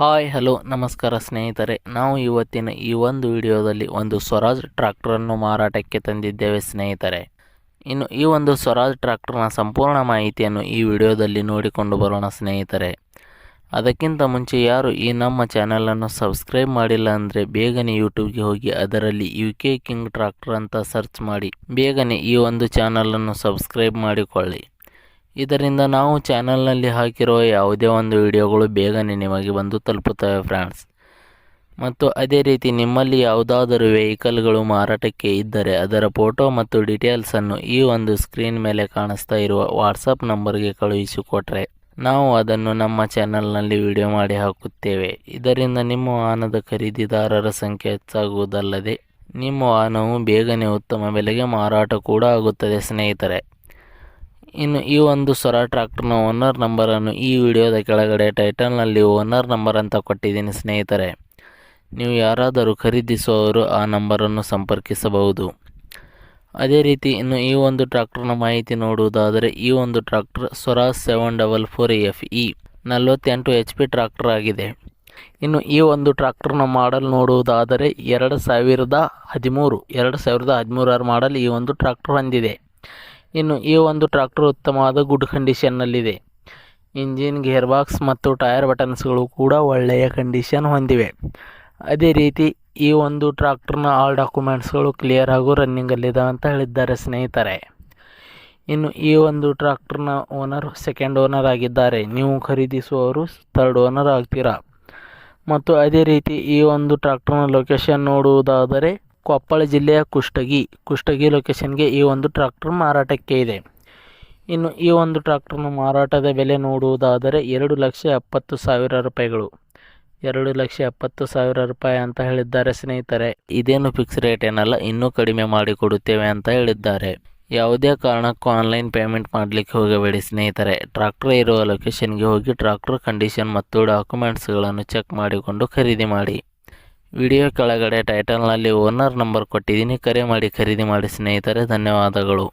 Hi hello ನಮಸ್ಕಾರ ಸ್ನೇಹಿತರೆ, ನಾವು ಇವತ್ತಿನ ಈ ಒಂದು ವಿಡಿಯೋದಲ್ಲಿ ಒಂದು ಸ್ವರಾಜ್ ಟ್ರ್ಯಾಕ್ಟರನ್ನು ಮಾರಾಟಕ್ಕೆ ತಂದಿದ್ದೇವೆ ಸ್ನೇಹಿತರೆ. ಇನ್ನು ಈ ಒಂದು ಸ್ವರಾಜ್ ಟ್ರ್ಯಾಕ್ಟರ್ನ ಸಂಪೂರ್ಣ ಮಾಹಿತಿಯನ್ನು ಈ ವಿಡಿಯೋದಲ್ಲಿ ನೋಡಿಕೊಂಡು ಬರೋಣ ಸ್ನೇಹಿತರೆ. ಅದಕ್ಕಿಂತ ಮುಂಚೆ ಯಾರು ಈ ನಮ್ಮ ಚಾನಲನ್ನು ಸಬ್ಸ್ಕ್ರೈಬ್ ಮಾಡಿಲ್ಲ ಅಂದರೆ ಬೇಗನೆ ಯೂಟ್ಯೂಬ್ಗೆ ಹೋಗಿ ಅದರಲ್ಲಿ UK ಕಿಂಗ್ ಟ್ರ್ಯಾಕ್ಟರ್ ಅಂತ ಸರ್ಚ್ ಮಾಡಿ ಬೇಗನೆ ಈ ಒಂದು ಚಾನಲನ್ನು ಸಬ್ಸ್ಕ್ರೈಬ್ ಮಾಡಿಕೊಳ್ಳಿ. ಇದರಿಂದ ನಾವು ಚಾನಲ್ನಲ್ಲಿ ಹಾಕಿರುವ ಯಾವುದೇ ಒಂದು ವಿಡಿಯೋಗಳು ಬೇಗನೆ ನಿಮಗೆ ಬಂದು ತಲುಪುತ್ತವೆ ಫ್ರೆಂಡ್ಸ್. ಮತ್ತು ಅದೇ ರೀತಿ ನಿಮ್ಮಲ್ಲಿ ಯಾವುದಾದರೂ ವೆಹಿಕಲ್ಗಳು ಮಾರಾಟಕ್ಕೆ ಇದ್ದರೆ ಅದರ ಫೋಟೋ ಮತ್ತು ಡೀಟೇಲ್ಸನ್ನು ಈ ಒಂದು ಸ್ಕ್ರೀನ್ ಮೇಲೆ ಕಾಣಿಸ್ತಾ ಇರುವ ವಾಟ್ಸಪ್ ನಂಬರ್ಗೆ ಕಳುಹಿಸಿಕೊಟ್ರೆ ನಾವು ಅದನ್ನು ನಮ್ಮ ಚಾನಲ್ನಲ್ಲಿ ವಿಡಿಯೋ ಮಾಡಿ ಹಾಕುತ್ತೇವೆ. ಇದರಿಂದ ನಿಮ್ಮ ವಾಹನದ ಖರೀದಿದಾರರ ಸಂಖ್ಯೆ ಹೆಚ್ಚಾಗುವುದಲ್ಲದೆ ನಿಮ್ಮ ವಾಹನವು ಬೇಗನೆ ಉತ್ತಮ ಬೆಲೆಗೆ ಮಾರಾಟ ಕೂಡ ಆಗುತ್ತದೆ ಸ್ನೇಹಿತರೆ. ಇನ್ನು ಈ ಒಂದು ಸ್ವರಾಜ್ ಟ್ರ್ಯಾಕ್ಟರ್ನ ಓನರ್ ನಂಬರನ್ನು ಈ ವಿಡಿಯೋದ ಕೆಳಗಡೆ ಟೈಟಲ್ನಲ್ಲಿ ಓನರ್ ನಂಬರ್ ಅಂತ ಕೊಟ್ಟಿದ್ದೀನಿ ಸ್ನೇಹಿತರೆ. ನೀವು ಯಾರಾದರೂ ಖರೀದಿಸುವವರು ಆ ನಂಬರನ್ನು ಸಂಪರ್ಕಿಸಬಹುದು. ಅದೇ ರೀತಿ ಇನ್ನು ಈ ಒಂದು ಟ್ರ್ಯಾಕ್ಟರ್ನ ಮಾಹಿತಿ ನೋಡುವುದಾದರೆ ಈ ಒಂದು tractor Swaraj 744FE 48 HP tractor ಆಗಿದೆ. ಇನ್ನು ಈ ಒಂದು ಟ್ರ್ಯಾಕ್ಟರ್ನ ಮಾಡಲ್ ನೋಡುವುದಾದರೆ 2013 ಮಾಡಲ್ ಈ ಒಂದು ಟ್ರ್ಯಾಕ್ಟರ್ ಹೊಂದಿದೆ. ಇನ್ನು ಈ ಒಂದು ಟ್ರ್ಯಾಕ್ಟರ್ ಉತ್ತಮವಾದ ಗುಡ್ ಕಂಡೀಷನ್ನಲ್ಲಿದೆ. ಇಂಜಿನ್, ಗೇರ್ ಬಾಕ್ಸ್ ಮತ್ತು ಟೈರ್ ಬಟನ್ಸ್ಗಳು ಕೂಡ ಒಳ್ಳೆಯ ಕಂಡೀಷನ್ ಹೊಂದಿವೆ. ಅದೇ ರೀತಿ ಈ ಒಂದು ಟ್ರ್ಯಾಕ್ಟರ್ನ ಆಲ್ ಡಾಕ್ಯುಮೆಂಟ್ಸ್ಗಳು ಕ್ಲಿಯರ್ ಹಾಗೂ ರನ್ನಿಂಗಲ್ಲಿದೆ ಅಂತ ಹೇಳಿದ್ದಾರೆ ಸ್ನೇಹಿತರೆ. ಇನ್ನು ಈ ಒಂದು ಟ್ರ್ಯಾಕ್ಟರ್ನ ಓನರ್ ಸೆಕೆಂಡ್ ಓನರ್ ಆಗಿದ್ದಾರೆ. ನೀವು ಖರೀದಿಸುವವರು ಥರ್ಡ್ ಓನರ್ ಆಗ್ತೀರಾ. ಮತ್ತು ಅದೇ ರೀತಿ ಈ ಒಂದು ಟ್ರ್ಯಾಕ್ಟರ್ನ ಲೊಕೇಶನ್ ನೋಡುವುದಾದರೆ ಕೊಪ್ಪಳ ಜಿಲ್ಲೆಯ ಕುಷ್ಟಗಿ ಲೊಕೇಶನ್ಗೆ ಈ ಒಂದು ಟ್ರ್ಯಾಕ್ಟರ್ ಮಾರಾಟಕ್ಕೆ ಇದೆ. ಇನ್ನು ಈ ಒಂದು ಟ್ರ್ಯಾಕ್ಟರ್ನ ಮಾರಾಟದ ಬೆಲೆ ನೋಡುವುದಾದರೆ 2,70,000 ರೂಪಾಯಿಗಳು. 2,70,000 ರೂಪಾಯಿ ಅಂತ ಹೇಳಿದ್ದಾರೆ ಸ್ನೇಹಿತರೆ. ಇದೇನು ಫಿಕ್ಸ್ ರೇಟ್ ಏನಲ್ಲ, ಇನ್ನೂ ಕಡಿಮೆ ಮಾಡಿಕೊಡುತ್ತೇವೆ ಅಂತ ಹೇಳಿದ್ದಾರೆ. ಯಾವುದೇ ಕಾರಣಕ್ಕೂ ಆನ್ಲೈನ್ ಪೇಮೆಂಟ್ ಮಾಡಲಿಕ್ಕೆ ಹೋಗಬೇಡಿ ಸ್ನೇಹಿತರೆ. ಟ್ರ್ಯಾಕ್ಟರ್ ಇರುವ ಲೊಕೇಶನ್ಗೆ ಹೋಗಿ ಟ್ರ್ಯಾಕ್ಟರ್ ಕಂಡೀಷನ್ ಮತ್ತು ಡಾಕ್ಯುಮೆಂಟ್ಸ್ಗಳನ್ನು ಚೆಕ್ ಮಾಡಿಕೊಂಡು ಖರೀದಿ ಮಾಡಿ. ವಿಡಿಯೋ ಕೆಳಗಡೆ ಟೈಟಲ್ನಲ್ಲಿ ಓನರ್ ನಂಬರ್ ಕೊಟ್ಟಿದ್ದೀನಿ, ಕರೆ ಮಾಡಿ ಖರೀದಿ ಮಾಡಿ ಸ್ನೇಹಿತರೆ. ಧನ್ಯವಾದಗಳು.